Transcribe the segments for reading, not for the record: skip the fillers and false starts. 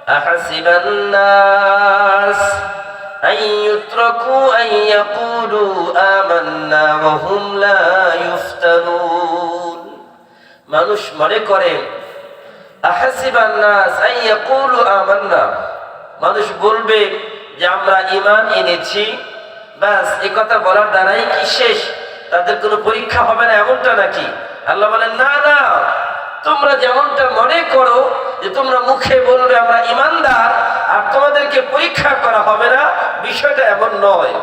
আহাসিবান নাস আন ইউতরাকু আন ইয়াকুলু আমান্না ওয়া হুম লা ইফতানুন। মানুষ মনে করে আহাসিবান নাস আন ইয়াকুলু আমান্না, মানুষ বলবে যে আমরা ঈমান এনেছি, বাস এই কথা বলার দ্বারাই কি শেষ, তাদের কোনো পরীক্ষা হবে না, এমনটা নাকি? আল্লাহ বলেন না না, তোমরা যেমনটা মনে করো যে তোমরা মুখে বলবে আমরা ঈমানদার আর তোমাদেরকে পরীক্ষা করা হবে না, বিষয়টা এমন নয়।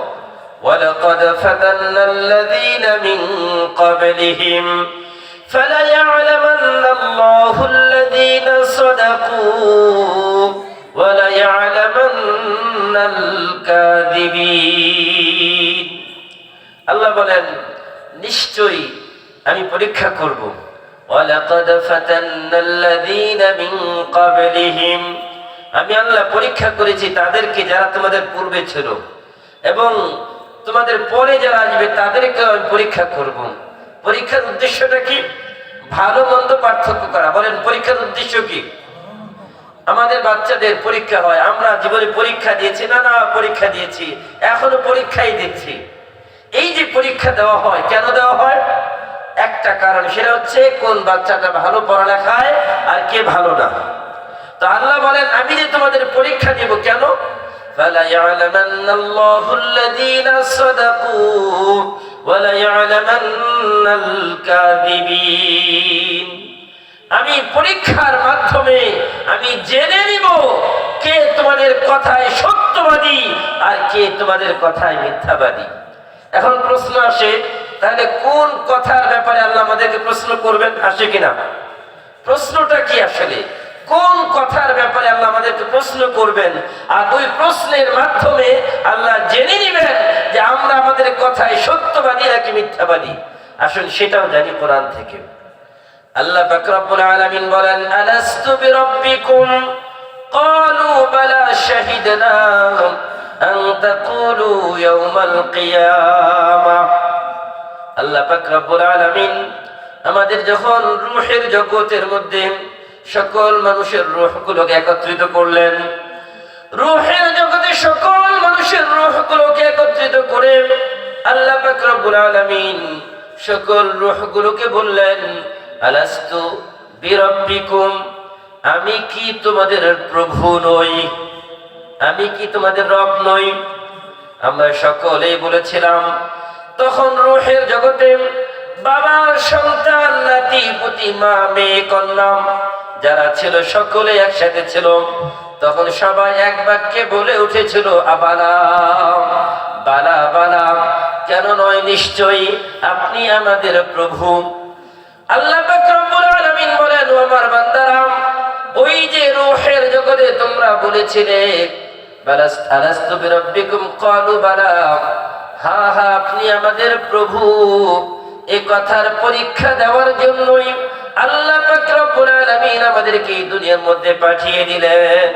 ওয়ালাকাদ ফাতান্নাল্লাযীনা মিন ক্বাবলিহিম ফালায়া'লামান্নাল্লাহুল্লাযীনা সাদাকু ওয়া লায়া'লামান্নাল কাযিবিন। আল্লাহ বলেন নিশ্চয়ই আমি পরীক্ষা করব। ওয়ালাকাদ ফাতান্নাল্লাযীনা মিন ক্বাবলিহিম, আমি আল্লাহ পরীক্ষা করেছি তাদেরকে যারা তোমাদের পূর্বে ছিল, এবং তোমাদের পরে যারা আসবে তাদেরকে আমি পরীক্ষা করব। পরীক্ষার উদ্দেশ্যটা কি? ভালো মন্দ পার্থক্য করা। বলেন পরীক্ষার উদ্দেশ্য কি? আমাদের বাচ্চাদের পরীক্ষা হয়, আমরা জীবনে পরীক্ষা দিয়েছি, না না পরীক্ষা দিয়েছি, এখনো পরীক্ষাই দিচ্ছি। এই যে পরীক্ষা দেওয়া হয়, কেন দেওয়া হয়? একটা কারণ, সেটা হচ্ছে কোন বাচ্চাটা ভালো পড়ালেখায় আর কে ভালো না। তো আল্লাহ বলেন আমি যে তোমাদের পরীক্ষা নিব, কেন? ফালায়া'লামান্নাল্লাহুল্লাযীনা সাদাকু ওয়া লায়া'লামান্নাল কাযিবিন। আমি পরীক্ষার মাধ্যমে আমি জেনে নিব কে তোমাদের কথায় সত্যবাদী আর কে তোমাদের কথায় মিথ্যাবাদী। এখন প্রশ্ন আসে, তাহলে কোন কথার ব্যাপারে আল্লাহ আমাদেরকে প্রশ্ন করবেন? আসে কিনা? প্রশ্নটা কি আসলে? কোন কথার ব্যাপারে আল্লাহ আমাদেরকে প্রশ্ন করবেন? আর ওই প্রশ্নের মাধ্যমে আল্লাহ জেনে নেবেন যে আমরা আমাদের কথায় সত্যবাদী নাকি মিথ্যাবাদী। আসলে সেটাও জানি কোরআন থেকে। আল্লাহ পাক রব্বুল আলামিন বলেন আলাস্তু বিরাব্বিকুম ক্বালু বালা শাহিদনা আন তাকুলু ইয়াওমাল কিয়ামাহ। আল্লাহ পাক রব্বুল আলামিন আমাদের যখন রূহের জগতের মধ্যে সকল মানুষের রূহগুলোকে একত্রিত করলেন, রূহের জগতে সকল মানুষের রূহগুলোকে একত্রিত করে আল্লাহ পাক রব্বুল আলামিন সকল রূহগুলোকে বললেন আলাস্তু বিরাব্বিকুম, আমি কি তোমাদের প্রভু নই? আমি কি তোমাদের রব নই? আমরা সকলেই বলেছিলাম। তখন রূহের জগতে বাবা, সন্তান, নাতি, পুতি, মা, মেয়ে, কন্যা যারা ছিল সকলে একসাথে ছিল। তখন সবাই এক বাক্যে বলে উঠেছিল আবালা বালা বালা, কেন নয়, নিশ্চয়ই আপনি আমাদের প্রভু। আল্লাহ পাক রব্বুল আলামিন বলেন ও আমার বান্দারা, ওই যে রূহের জগতে তোমরা বলেছিলে আলাস্তু বিরাব্বিকুম ক্বালু বালা, হ্যাঁ হ্যাঁ আপনি আমাদের প্রভু, এই কথার পরীক্ষা দেওয়ার জন্যই আল্লাহ পাক রব্বুল আলামিন আমাদেরকে এই দুনিয়ার মধ্যে পাঠিয়ে দিলেন।